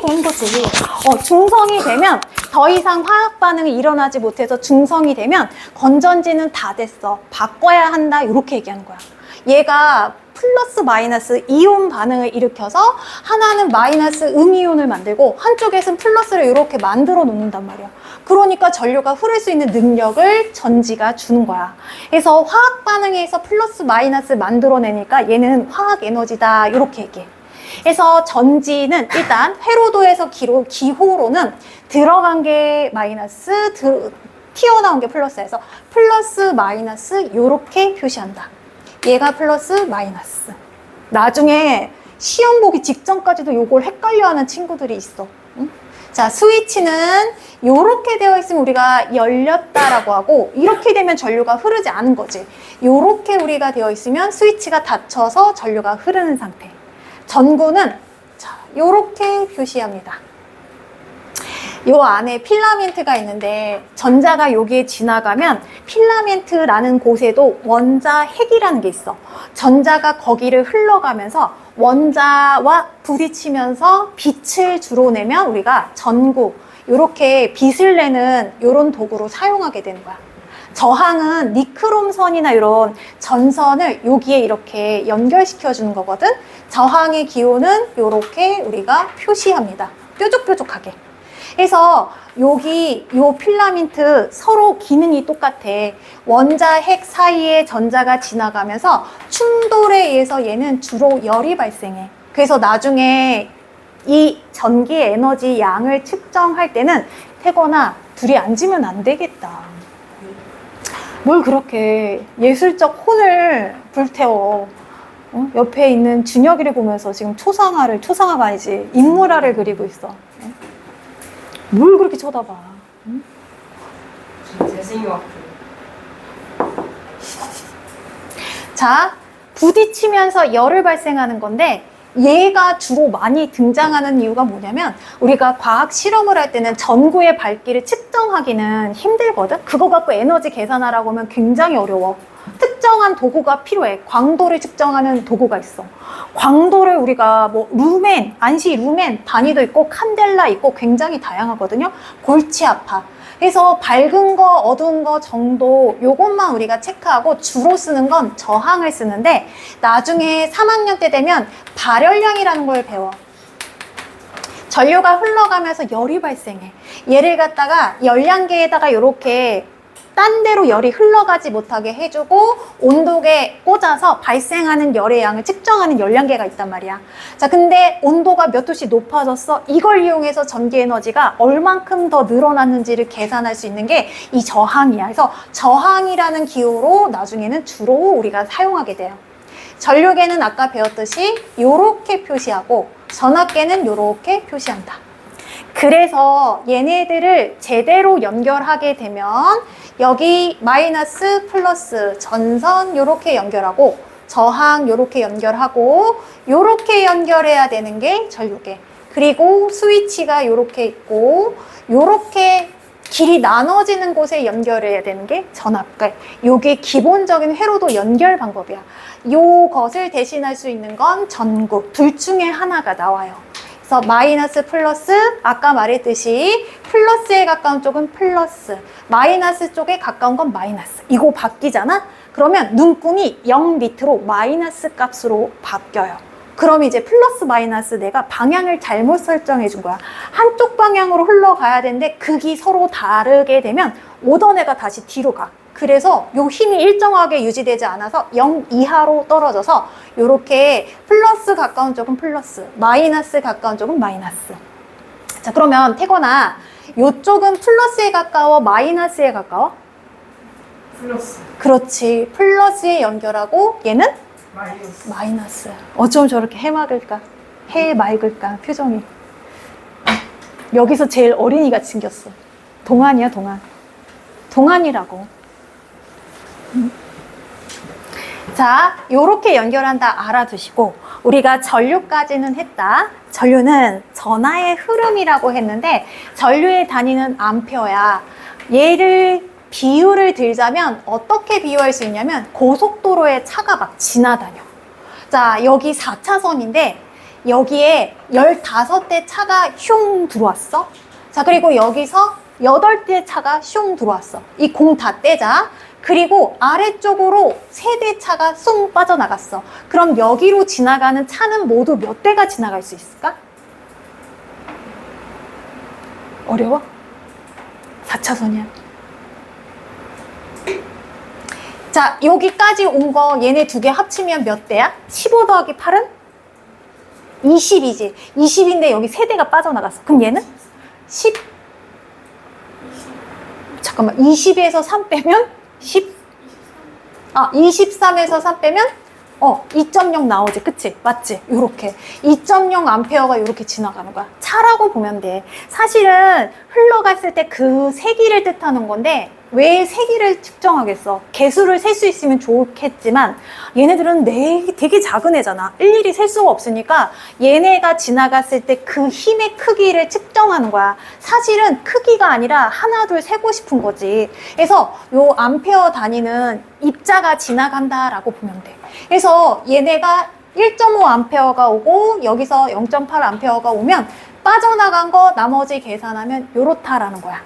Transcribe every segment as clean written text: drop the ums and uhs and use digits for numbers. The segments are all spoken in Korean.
된 거지. 중성이 되면 더 이상 화학 반응이 일어나지 못해서 중성이 되면 건전지는 다 됐어. 바꿔야 한다. 이렇게 얘기하는 거야. 얘가 플러스 마이너스 이온 반응을 일으켜서 하나는 마이너스 음이온을 만들고 한쪽에서는 플러스를 이렇게 만들어 놓는단 말이야. 그러니까 전류가 흐를 수 있는 능력을 전지가 주는 거야. 그래서 화학 반응에서 플러스 마이너스 만들어내니까 얘는 화학 에너지다 이렇게 얘기해. 그래서 전지는 일단 회로도에서 기호로는 들어간 게 마이너스, 튀어나온 게 플러스에서 플러스 마이너스 이렇게 표시한다. 얘가 플러스 마이너스. 나중에 시험 보기 직전까지도 요걸 헷갈려하는 친구들이 있어. 응? 자, 스위치는 요렇게 되어 있으면 우리가 열렸다라고 하고, 이렇게 되면 전류가 흐르지 않은 거지. 요렇게 우리가 되어 있으면 스위치가 닫혀서 전류가 흐르는 상태. 전구는 자, 요렇게 표시합니다. 요 안에 필라멘트가 있는데 전자가 여기에 지나가면 필라멘트라는 곳에도 원자핵이라는 게 있어. 전자가 거기를 흘러가면서 원자와 부딪히면서 빛을 주로 내면 우리가 전구, 요렇게 빛을 내는 요런 도구로 사용하게 되는 거야. 저항은 니크롬선이나 이런 전선을 여기에 이렇게 연결시켜 주는 거거든. 저항의 기호는 요렇게 우리가 표시합니다. 뾰족뾰족하게. 그래서 여기 요 필라멘트 서로 기능이 똑같아. 원자 핵 사이에 전자가 지나가면서 충돌에 의해서 얘는 주로 열이 발생해. 그래서 나중에 이 전기 에너지 양을 측정할 때는 태거나 둘이 앉으면 안 되겠다. 뭘 그렇게 예술적 혼을 불태워. 옆에 있는 준혁이를 보면서 지금 초상화가 아니지 인물화를 그리고 있어. 뭘 그렇게 쳐다봐? 응? 재생유학부. 자, 부딪히면서 열을 발생하는 건데 얘가 주로 많이 등장하는 이유가 뭐냐면 우리가 과학 실험을 할 때는 전구의 밝기를 측정하기는 힘들거든? 그거 갖고 에너지 계산하라고 하면 굉장히 어려워. 특정한 도구가 필요해. 광도를 측정하는 도구가 있어. 광도를 우리가 뭐 루멘, 안시 루멘 단위도 있고 칸델라 있고 굉장히 다양하거든요. 골치아파. 그래서 밝은 거, 어두운 거 정도 요것만 우리가 체크하고 주로 쓰는 건 저항을 쓰는데 나중에 3학년 때 되면 발열량이라는 걸 배워. 전류가 흘러가면서 열이 발생해. 얘를 갖다가 열량계에다가 이렇게 딴 데로 열이 흘러가지 못하게 해주고 온도계에 꽂아서 발생하는 열의 양을 측정하는 열량계가 있단 말이야. 자, 근데 온도가 몇 도씩 높아졌어? 이걸 이용해서 전기 에너지가 얼만큼 더 늘어났는지를 계산할 수 있는 게 이 저항이야. 그래서 저항이라는 기호로 나중에는 주로 우리가 사용하게 돼요. 전류계는 아까 배웠듯이 요렇게 표시하고 전압계는 요렇게 표시한다. 그래서 얘네들을 제대로 연결하게 되면 여기 마이너스 플러스 전선 요렇게 연결하고 저항 요렇게 연결하고 요렇게 연결해야 되는 게 전류계. 그리고 스위치가 요렇게 있고 요렇게 길이 나눠지는 곳에 연결해야 되는 게 전압계. 요게 기본적인 회로도 연결 방법이야. 요것을 대신할 수 있는 건 전구. 둘 중에 하나가 나와요. 그래서 마이너스 플러스 아까 말했듯이 플러스에 가까운 쪽은 플러스, 마이너스 쪽에 가까운 건 마이너스. 이거 바뀌잖아? 그러면 눈금이 0 밑으로 마이너스 값으로 바뀌어요. 그럼 이제 플러스 마이너스 내가 방향을 잘못 설정해 준 거야. 한쪽 방향으로 흘러가야 되는데 극이 서로 다르게 되면 오던 애가 다시 뒤로 가. 그래서 요 힘이 일정하게 유지되지 않아서 0 이하로 떨어져서 요렇게 플러스 가까운 쪽은 플러스, 마이너스 가까운 쪽은 마이너스. 자, 그러면 태거나 요쪽은 플러스에 가까워, 마이너스에 가까워? 플러스. 그렇지. 플러스에 연결하고 얘는? 마이너스. 마이너스. 어쩜 저렇게 해맑을까? 해맑을까? 표정이. 여기서 제일 어린이같이 생겼어. 동안이야, 동안. 동안이라고. 자, 요렇게 연결한다 알아두시고 우리가 전류까지는 했다. 전류는 전하의 흐름이라고 했는데 전류의 단위는 암페어야. 얘를 비유를 들자면 어떻게 비유할 수 있냐면 고속도로에 차가 막 지나다녀. 자, 여기 4차선인데 여기에 15대 차가 슝 들어왔어. 자, 그리고 여기서 8대 차가 슝 들어왔어. 이 공 다 떼자. 그리고 아래쪽으로 3대 차가 쏙 빠져나갔어. 그럼 여기로 지나가는 차는 모두 몇 대가 지나갈 수 있을까? 어려워? 4차선이야. 자, 여기까지 온 거 얘네 두 개 합치면 몇 대야? 15 더하기 8은? 20이지. 20인데 여기 3대가 빠져나갔어. 그럼 얘는? 10. 잠깐만. 20에서 3 빼면? 10. 23에서 3 빼면? 2.0 나오지. 그치? 맞지? 요렇게. 2.0 암페어가 요렇게 지나가는 거야. 차라고 보면 돼. 사실은 흘러갔을 때 그 세기를 뜻하는 건데, 왜 세기를 측정하겠어? 개수를 셀 수 있으면 좋겠지만 얘네들은 되게 작은 애잖아. 일일이 셀 수가 없으니까 얘네가 지나갔을 때 그 힘의 크기를 측정하는 거야. 사실은 크기가 아니라 하나 둘 세고 싶은 거지. 그래서 요 암페어 단위는 입자가 지나간다라고 보면 돼. 그래서 얘네가 1.5 암페어가 오고 여기서 0.8 암페어가 오면 빠져나간 거 나머지 계산하면 요렇다라는 거야.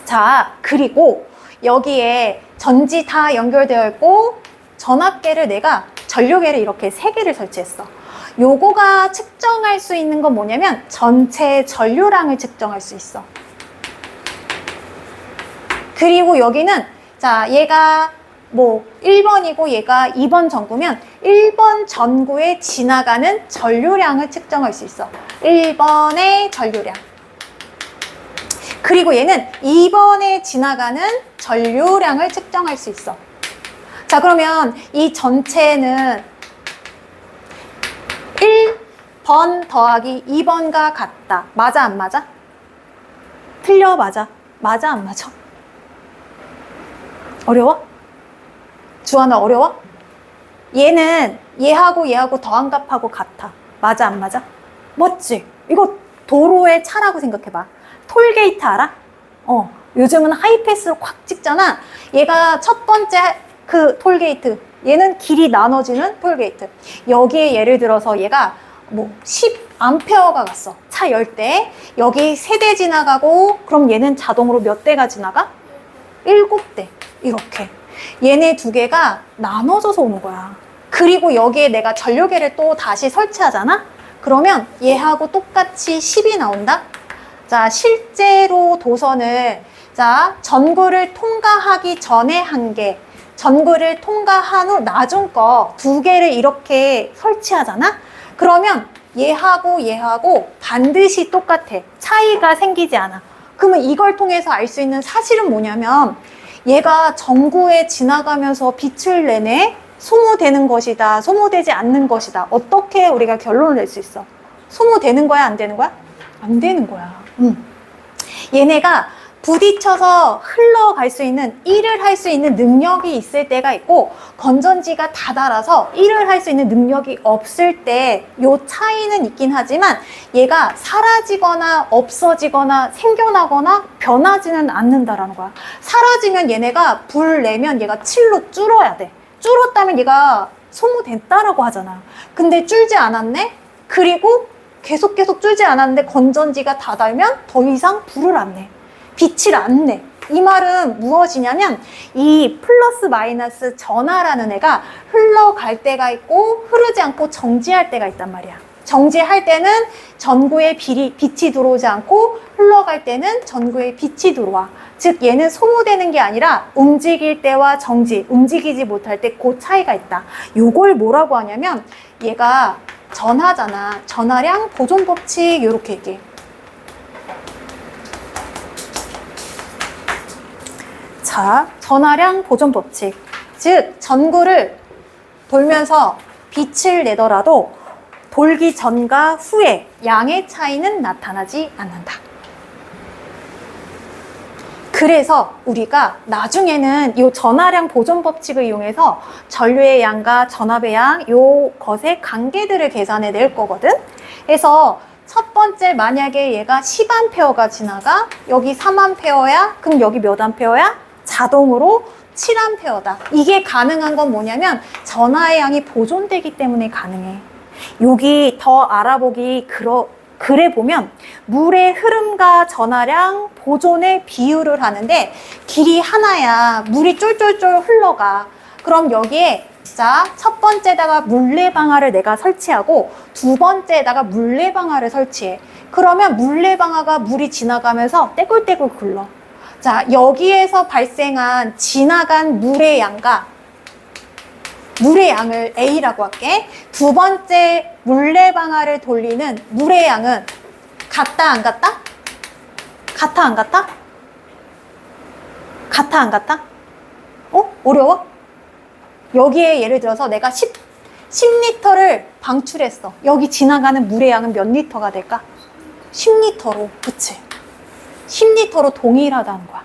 자, 그리고 여기에 전지 다 연결되어 있고 전압계를 내가 전류계를 이렇게 3개를 설치했어. 요거가 측정할 수 있는 건 뭐냐면 전체 전류량을 측정할 수 있어. 그리고 여기는 자, 얘가 뭐 1번이고 얘가 2번 전구면 1번 전구에 지나가는 전류량을 측정할 수 있어. 1번의 전류량. 그리고 얘는 2번에 지나가는 전류량을 측정할 수 있어. 자, 그러면 이 전체는 1번 더하기 2번과 같다. 맞아, 안 맞아? 틀려, 맞아? 맞아, 안 맞아? 어려워? 주하나 어려워? 얘는 얘하고 더한값하고 같아. 맞아, 안 맞아? 맞지? 이거 도로의 차라고 생각해봐. 톨게이트 알아? 요즘은 하이패스로 콱 찍잖아. 얘가 첫 번째 그 톨게이트. 얘는 길이 나눠지는 톨게이트. 여기에 예를 들어서 얘가 뭐 10암페어가 갔어. 차 10대. 여기 3대 지나가고 그럼 얘는 자동으로 몇 대가 지나가? 7대. 이렇게. 얘네 두 개가 나눠져서 오는 거야. 그리고 여기에 내가 전류계를 또 다시 설치하잖아? 그러면 얘하고 똑같이 10이 나온다? 자, 실제로 도선을 자, 전구를 통과하기 전에 한 개, 전구를 통과한 후 나중 거 2개를 이렇게 설치하잖아? 그러면 얘하고 반드시 똑같아. 차이가 생기지 않아. 그러면 이걸 통해서 알 수 있는 사실은 뭐냐면 얘가 전구에 지나가면서 빛을 내네? 소모되는 것이다. 소모되지 않는 것이다. 어떻게 우리가 결론을 낼 수 있어? 소모되는 거야? 안 되는 거야? 안 되는 거야. 얘네가 부딪혀서 흘러갈 수 있는, 일을 할 수 있는 능력이 있을 때가 있고 건전지가 다 닳아서 일을 할 수 있는 능력이 없을 때 요 차이는 있긴 하지만 얘가 사라지거나 없어지거나 생겨나거나 변하지는 않는다라는 거야. 사라지면 얘네가 불 내면 얘가 7로 줄어야 돼. 줄었다면 얘가 소모됐다라고 하잖아. 근데 줄지 않았네? 그리고 계속 줄지 않았는데 건전지가 다 닳으면 더 이상 불을 안 내. 빛을 안 내. 이 말은 무엇이냐면 이 플러스 마이너스 전하라는 애가 흘러갈 때가 있고 흐르지 않고 정지할 때가 있단 말이야. 정지할 때는 전구에 빛이 들어오지 않고 흘러갈 때는 전구에 빛이 들어와. 즉 얘는 소모되는 게 아니라 움직일 때와 정지, 움직이지 못할 때 그 차이가 있다. 요걸 뭐라고 하냐면 얘가 전하잖아. 전하량 보존 법칙 이렇게 얘기해. 자, 전하량 보존 법칙. 즉 전구를 돌면서 빛을 내더라도 돌기 전과 후에 양의 차이는 나타나지 않는다. 그래서 우리가 나중에는 이 전하량 보존 법칙을 이용해서 전류의 양과 전압의 양, 요 것의 관계들을 계산해 낼 거거든. 그래서 첫 번째 만약에 얘가 10A가 지나가, 여기 3A야? 그럼 여기 몇 암페어야? 자동으로 7A다. 이게 가능한 건 뭐냐면 전하의 양이 보존되기 때문에 가능해. 여기 더 알아보기 글에 보면 물의 흐름과 전하량 보존의 비율을 하는데 길이 하나야. 물이 쫄쫄쫄 흘러가. 그럼 여기에 자, 첫 번째다가 물레방아를 내가 설치하고 두 번째에다가 물레방아를 설치해. 그러면 물레방아가 물이 지나가면서 떼굴떼굴 굴러. 자, 여기에서 발생한 지나간 물의 양과 물의 양을 A라고 할게. 두 번째 물레방아를 돌리는 물의 양은 같다, 안 같다? 같아, 안 같아? 같아, 안 같아? 어려워? 여기에 예를 들어서 내가 10리터를 방출했어. 여기 지나가는 물의 양은 몇 리터가 될까? 10리터로, 그치? 10리터로 동일하다는 거야.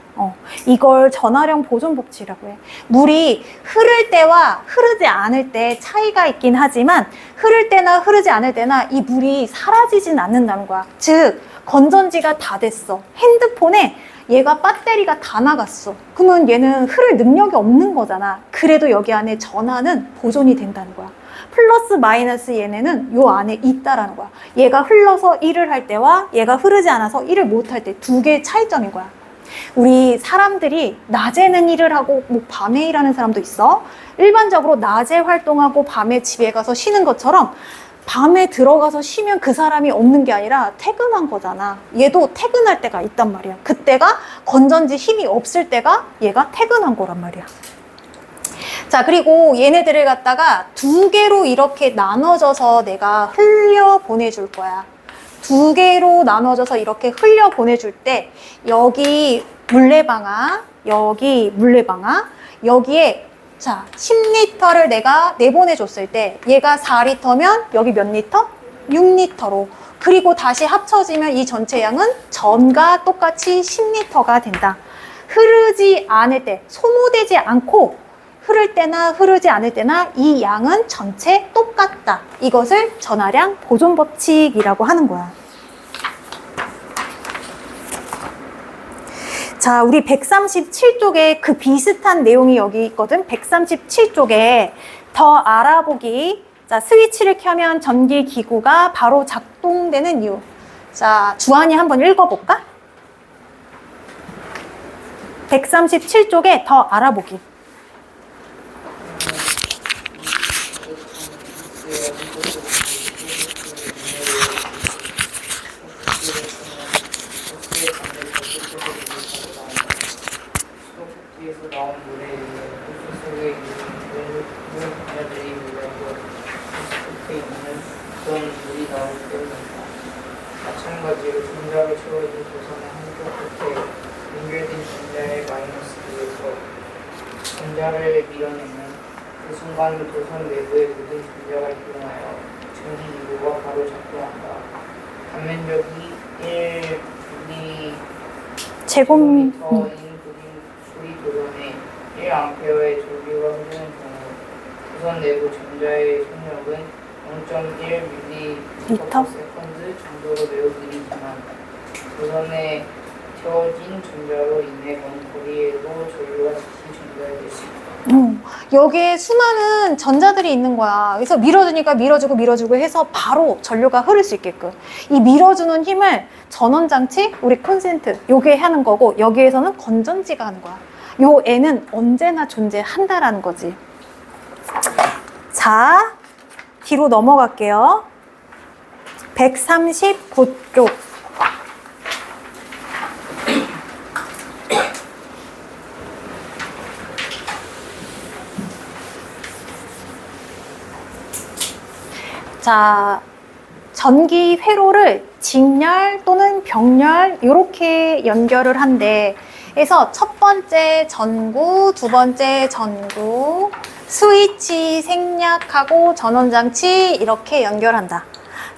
이걸 전하량 보존 법칙이라고 해. 물이 흐를 때와 흐르지 않을 때 차이가 있긴 하지만 흐를 때나 흐르지 않을 때나 이 물이 사라지진 않는다는 거야. 즉 건전지가 다 됐어. 핸드폰에 얘가 배터리가 다 나갔어. 그러면 얘는 흐를 능력이 없는 거잖아. 그래도 여기 안에 전하는 보존이 된다는 거야. 플러스 마이너스 얘네는 요 안에 있다라는 거야. 얘가 흘러서 일을 할 때와 얘가 흐르지 않아서 일을 못 할 때 두 개의 차이점인 거야. 우리 사람들이 낮에는 일을 하고 뭐 밤에 일하는 사람도 있어. 일반적으로 낮에 활동하고 밤에 집에 가서 쉬는 것처럼 밤에 들어가서 쉬면 그 사람이 없는 게 아니라 퇴근한 거잖아. 얘도 퇴근할 때가 있단 말이야. 그때가 건전지 힘이 없을 때가 얘가 퇴근한 거란 말이야. 자, 그리고 얘네들을 갖다가 두 개로 이렇게 나눠져서 내가 흘려 보내줄 거야. 두 개로 나눠져서 이렇게 흘려 보내줄 때 여기 물레방아, 여기 물레방아, 여기에 자 10리터를 내가 내보내줬을 때 얘가 4리터면 여기 몇 리터? 6리터로. 그리고 다시 합쳐지면 이 전체 양은 전과 똑같이 10리터가 된다. 흐르지 않을 때, 소모되지 않고 흐를 때나 흐르지 않을 때나 이 양은 전체 똑같다. 이것을 전하량 보존 법칙이라고 하는 거야. 자, 우리 137쪽에 그 비슷한 내용이 여기 있거든. 137쪽에 더 알아보기. 자, 스위치를 켜면 전기 기구가 바로 작동되는 이유. 자, 주한이 한번 읽어볼까? 137쪽에 더 알아보기. 에서 나온 물에 의해 호수 속에 있는 물 분야들이 물려고 호수 있는 그런 물이 나오기 때문입니다. 마찬가지로 전자로 채워진 도선의 한쪽 끝에 연결된 전자의 마이너스 위에서 전자를 밀어내면 그 순간 도선 내부의 모든 전자가 이동하여 전기 기구가 바로 작동한다. 단면적이 1 제곱미터인 우리 도선에 1A의 전기가 흐르는 경우 도선 내부 전자의 속력은 0.1mS 정도로 매우 느리지만 도선에 채워진 전자로 인해 먼 거리에도 전류가 즉시 전달될 수 있다. 여기에 수많은 전자들이 있는 거야. 그래서 밀어주니까 밀어주고 해서 바로 전류가 흐를 수 있게끔. 이 밀어주는 힘을 전원장치, 우리 콘센트, 요게 하는 거고, 여기에서는 건전지가 하는 거야. 요 애는 언제나 존재한다라는 거지. 자, 뒤로 넘어갈게요. 139쪽. 자, 전기 회로를 직렬 또는 병렬 이렇게 연결을 한대. 그래서 첫 번째 전구, 두 번째 전구, 스위치 생략하고 전원장치 이렇게 연결한다.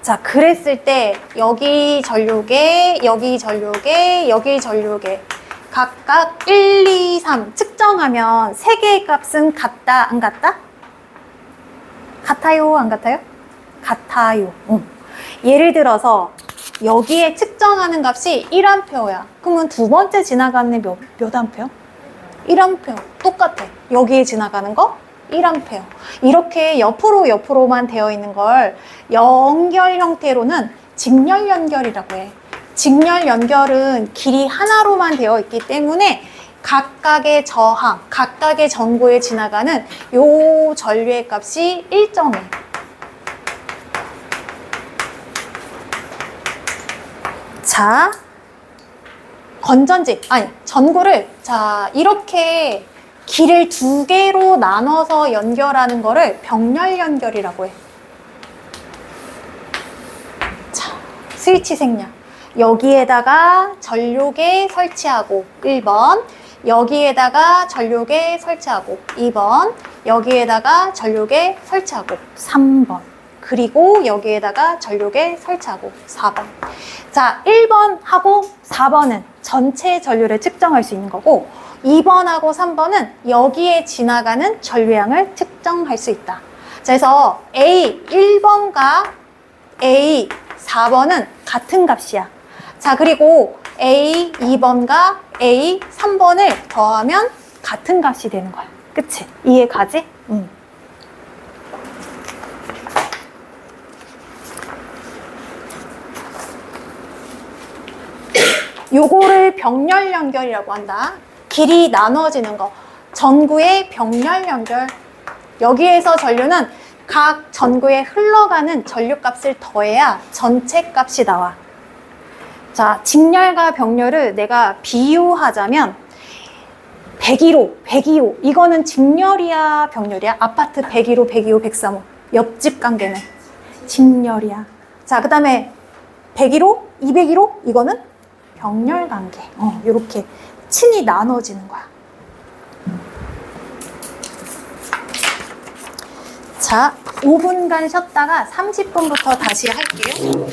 자, 그랬을 때 여기 전류계, 여기 전류계, 여기 전류계 각각 1, 2, 3 측정하면 세 개의 값은 같다, 안 같다? 같아요, 안 같아요? 같아요. 예를 들어서 여기에 측정하는 값이 1A야. 그러면 두 번째 지나가는 몇 A야? 1A. 똑같아. 여기에 지나가는 거 1A. 이렇게 옆으로만 되어 있는 걸 연결 형태로는 직렬 연결이라고 해. 직렬 연결은 길이 하나로만 되어 있기 때문에 각각의 저항, 각각의 전구에 지나가는 요 전류의 값이 일정해. 자, 전구를, 자, 이렇게 길을 두 개로 나눠서 연결하는 거를 병렬 연결이라고 해. 자, 스위치 생략. 여기에다가 전류계 설치하고 1번, 여기에다가 전류계 설치하고 2번, 여기에다가 전류계 설치하고 3번, 그리고 여기에다가 전류계 설치하고 4번. 자, 1번하고 4번은 전체 전류를 측정할 수 있는 거고, 2번하고 3번은 여기에 지나가는 전류량을 측정할 수 있다. 그래서 A 1번과 A 4번은 같은 값이야. 자, 그리고 A 2번과 A 3번을 더하면 같은 값이 되는 거야. 그치? 이해 가지? 응. 요거를 병렬 연결이라고 한다. 길이 나눠지는 거. 전구의 병렬 연결. 여기에서 전류는 각 전구에 흘러가는 전류값을 더해야 전체 값이 나와. 자, 직렬과 병렬을 내가 비유하자면 101호. 이거는 직렬이야, 병렬이야? 아파트 101호, 102호, 103호. 옆집 관계는 직렬이야. 자, 그 다음에 101호, 201호. 이거는 병렬 관계. 요렇게 층이 나눠지는 거야. 자, 5분간 쉬었다가 30분부터 다시 할게요.